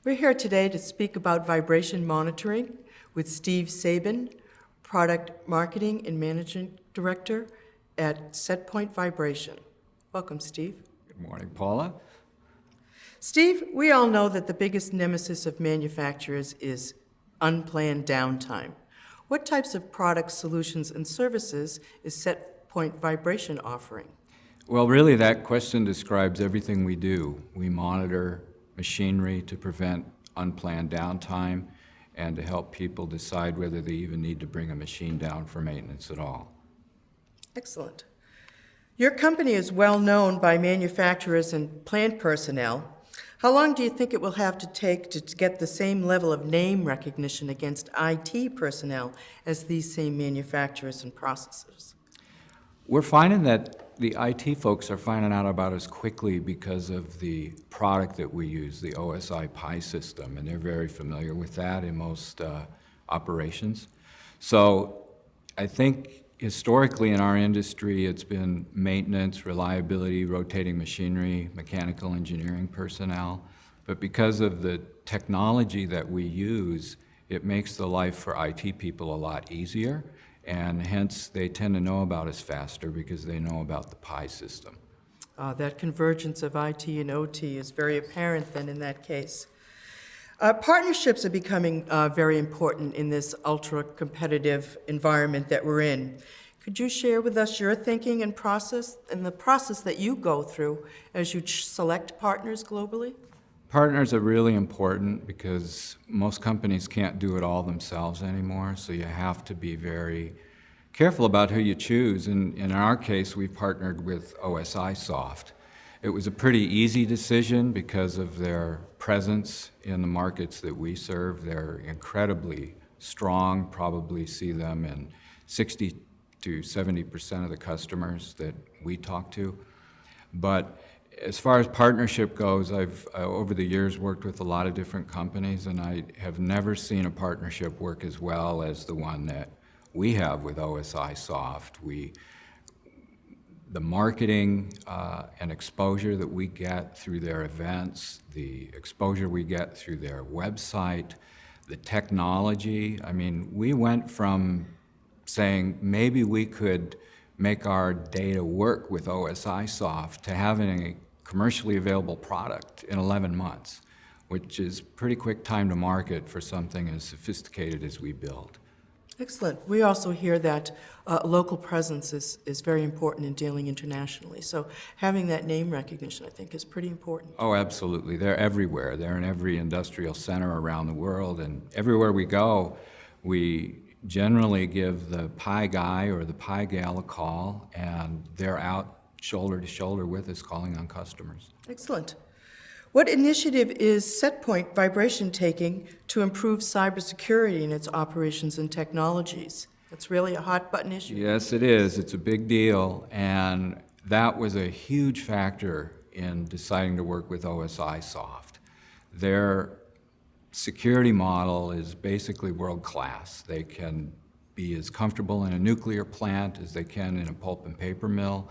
We're here today to speak about vibration monitoring with Steve Sabin, Product Marketing and Managing Director at Setpoint Vibration. Welcome, Steve. Good morning, Paula. Steve, we all know that the biggest nemesis of manufacturers is unplanned downtime. What types of products, solutions, and services is Setpoint Vibration offering? Well, really, that question describes everything we do. We monitor machinery to prevent unplanned downtime and to help people decide whether they even need to bring a machine down for maintenance at all. Excellent. Your company is well known by manufacturers and plant personnel. How long do you think it will have to take to get the same level of name recognition against IT personnel as these same manufacturers and processors? We're finding that the IT folks are finding out about us quickly because of the product that we use, the OSI Pi system, and they're very familiar with that in most operations. So I think historically in our industry it's been maintenance, reliability, rotating machinery, mechanical engineering personnel, but because of the technology that we use, it makes the life for IT people a lot easier. And hence, they tend to know about us faster because they know about the Pi system. That convergence of IT and OT is very apparent then in that case. Partnerships are becoming very important in this ultra-competitive environment that we're in. Could you share with us your thinking and the process that you go through as you select partners globally? Partners are really important because most companies can't do it all themselves anymore, so you have to be very careful about who you choose. And in our case, we partnered with OSI Soft. It was a pretty easy decision because of their presence in the markets that we serve. They're incredibly strong, probably see them in 60 to 70% of the customers that we talk to. But as far as partnership goes, I've over the years worked with a lot of different companies, and I have never seen a partnership work as well as the one that we have with OSI Soft. The marketing and exposure that we get through their events, the exposure we get through their website, the technology. I mean, we went from saying maybe we could make our data work with OSI Soft to having a commercially available product in 11 months, which is pretty quick time to market for something as sophisticated as we build. Excellent. We also hear that local presence is very important in dealing internationally. So having that name recognition, I think, is pretty important. Oh, absolutely. They're everywhere. They're in every industrial center around the world, and everywhere we go, we generally give the Pi guy or the Pi gal a call, and they're out shoulder to shoulder with us calling on customers. Excellent. What initiative is Setpoint Vibration taking to improve cybersecurity in its operations and technologies? It's really a hot button issue. Yes, it is. It's a big deal, and that was a huge factor in deciding to work with OSI Soft. Their security model is basically world-class. They can be as comfortable in a nuclear plant as they can in a pulp and paper mill.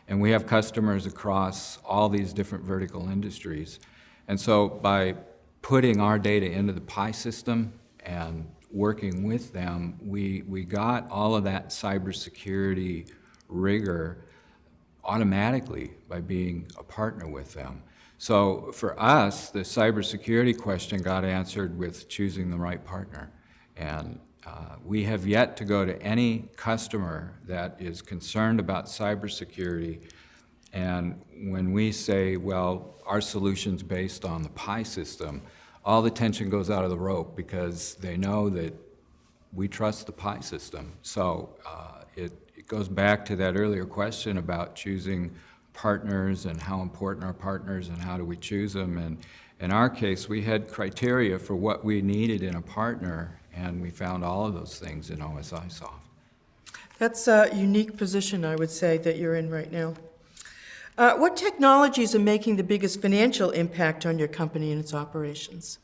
And we have customers across all these different vertical industries. And so by putting our data into the Pi system and working with them, we got all of that cybersecurity rigor automatically by being a partner with them. So for us, the cybersecurity question got answered with choosing the right partner. And we have yet to go to any customer that is concerned about cybersecurity, and when we say, well, our solution's based on the Pi system, all the tension goes out of the rope because they know that we trust the Pi system. So it goes back to that earlier question about choosing partners and how important are partners and how do we choose them. And in our case, we had criteria for what we needed in a partner, and we found all of those things in OSI Soft. That's a unique position, I would say, that you're in right now. What technologies are making the biggest financial impact on your company and its operations?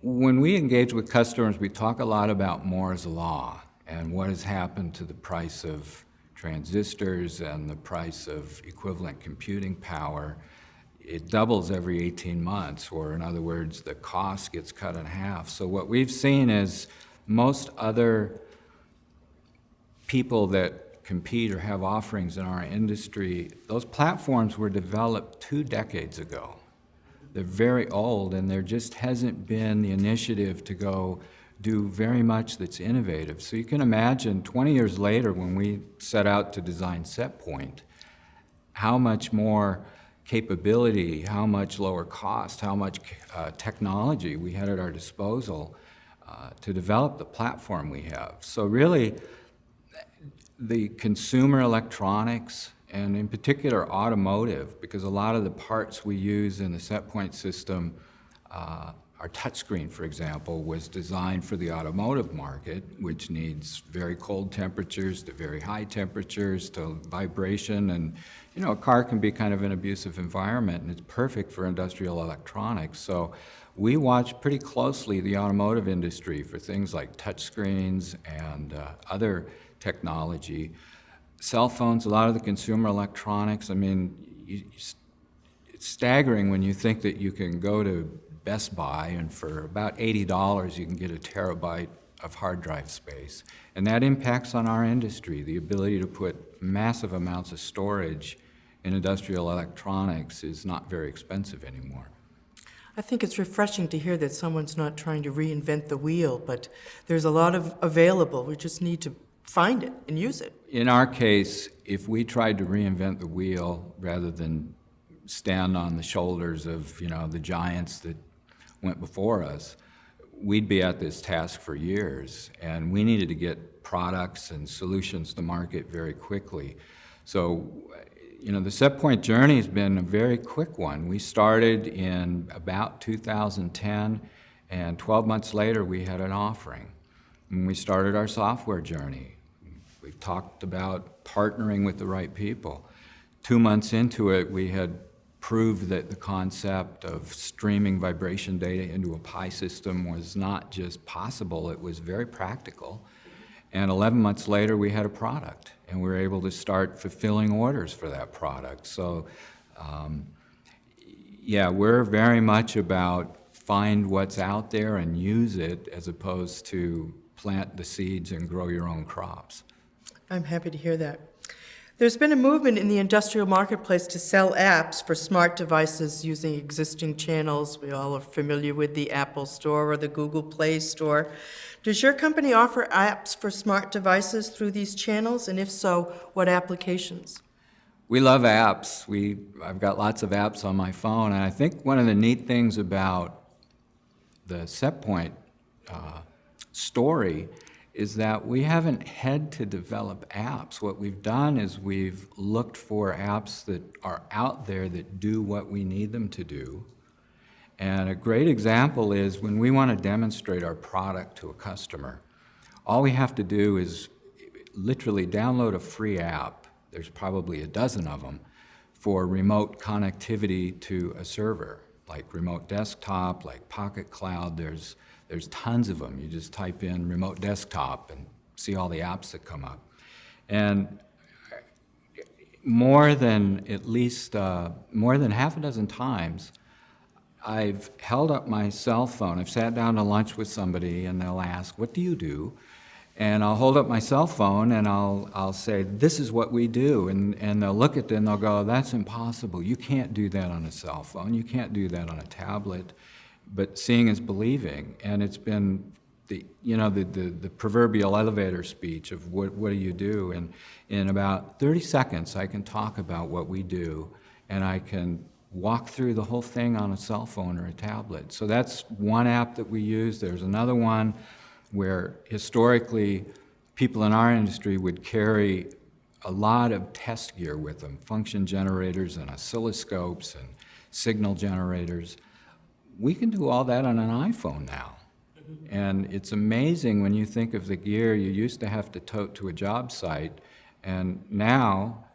When we engage with customers, we talk a lot about Moore's Law and what has happened to the price of transistors and the price of equivalent computing power. it doubles every 18 months, or in other words, the cost gets cut in half. So what we've seen is most other people that compete or have offerings in our industry, those platforms were developed 2 decades ago. They're very old, and there just hasn't been the initiative to go do very much that's innovative. So you can imagine 20 years later when we set out to design Setpoint, how much more capability, how much lower cost, how much technology we had at our disposal to develop the platform we have. So really, the consumer electronics, and in particular automotive, because a lot of the parts we use in the Setpoint system, our touchscreen, for example, was designed for the automotive market, which needs very cold temperatures to very high temperatures to vibration. And a car can be kind of an abusive environment, and it's perfect for industrial electronics. So we watch pretty closely the automotive industry for things like touchscreens and other technology. Cell phones, a lot of the consumer electronics, I mean, it's staggering when you think that you can go to Best Buy and for about $80 you can get a terabyte of hard drive space. And that impacts on our industry, the ability to put massive amounts of storage in industrial electronics is not very expensive anymore. I think it's refreshing to hear that someone's not trying to reinvent the wheel, but there's a lot of available. We just need to find it and use it. In our case, if we tried to reinvent the wheel rather than stand on the shoulders of the giants that went before us, we'd be at this task for years, and we needed to get products and solutions to market very quickly. So, the Setpoint journey has been a very quick one. We started in about 2010, and 12 months later we had an offering. When we started our software journey, we talked about partnering with the right people. 2 months into it, we had proved that the concept of streaming vibration data into a Pi system was not just possible, it was very practical. And 11 months later, we had a product, and we were able to start fulfilling orders for that product. So, yeah, we're very much about find what's out there and use it as opposed to plant the seeds and grow your own crops. I'm happy to hear that. There's been a movement in the industrial marketplace to sell apps for smart devices using existing channels. We all are familiar with the Apple Store or the Google Play Store. Does your company offer apps for smart devices through these channels? And if so, what applications? We love apps. I've got lots of apps on my phone, and I think one of the neat things about the Setpoint story is that we haven't had to develop apps. What we've done is we've looked for apps that are out there that do what we need them to do. And a great example is when we want to demonstrate our product to a customer, all we have to do is literally download a free app, there's probably a dozen of them, for remote connectivity to a server, like remote desktop, like Pocket Cloud. There's tons of them. You just type in remote desktop and see all the apps that come up. And more than half a dozen times, I've held up my cell phone. I've sat down to lunch with somebody and they'll ask, "What do you do?" And I'll hold up my cell phone and I'll say, "This is what we do." And they'll look at it and they'll go, "That's impossible. You can't do that on a cell phone. You can't do that on a tablet." But seeing is believing, and it's been the proverbial elevator speech of what do you do, and in about 30 seconds I can talk about what we do, and I can walk through the whole thing on a cell phone or a tablet. So that's one app that we use. There's another one where historically people in our industry would carry a lot of test gear with them, function generators and oscilloscopes and signal generators. We can do all that on an iPhone now. And it's amazing when you think of the gear you used to have to tote to a job site, and now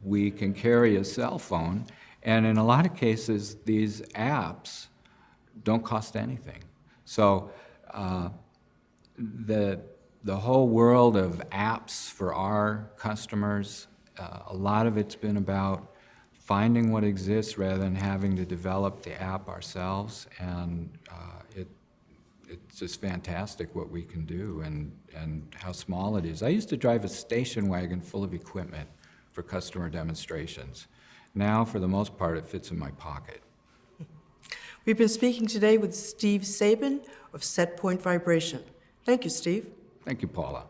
we can carry a cell phone, and in a lot of cases, these apps don't cost anything. So the whole world of apps for our customers, a lot of it's been about finding what exists rather than having to develop the app ourselves, and it's just fantastic what we can do and how small it is. I used to drive a station wagon full of equipment for customer demonstrations. Now, for the most part, it fits in my pocket. We've been speaking today with Steve Sabin of Setpoint Vibration. Thank you, Steve. Thank you, Paula.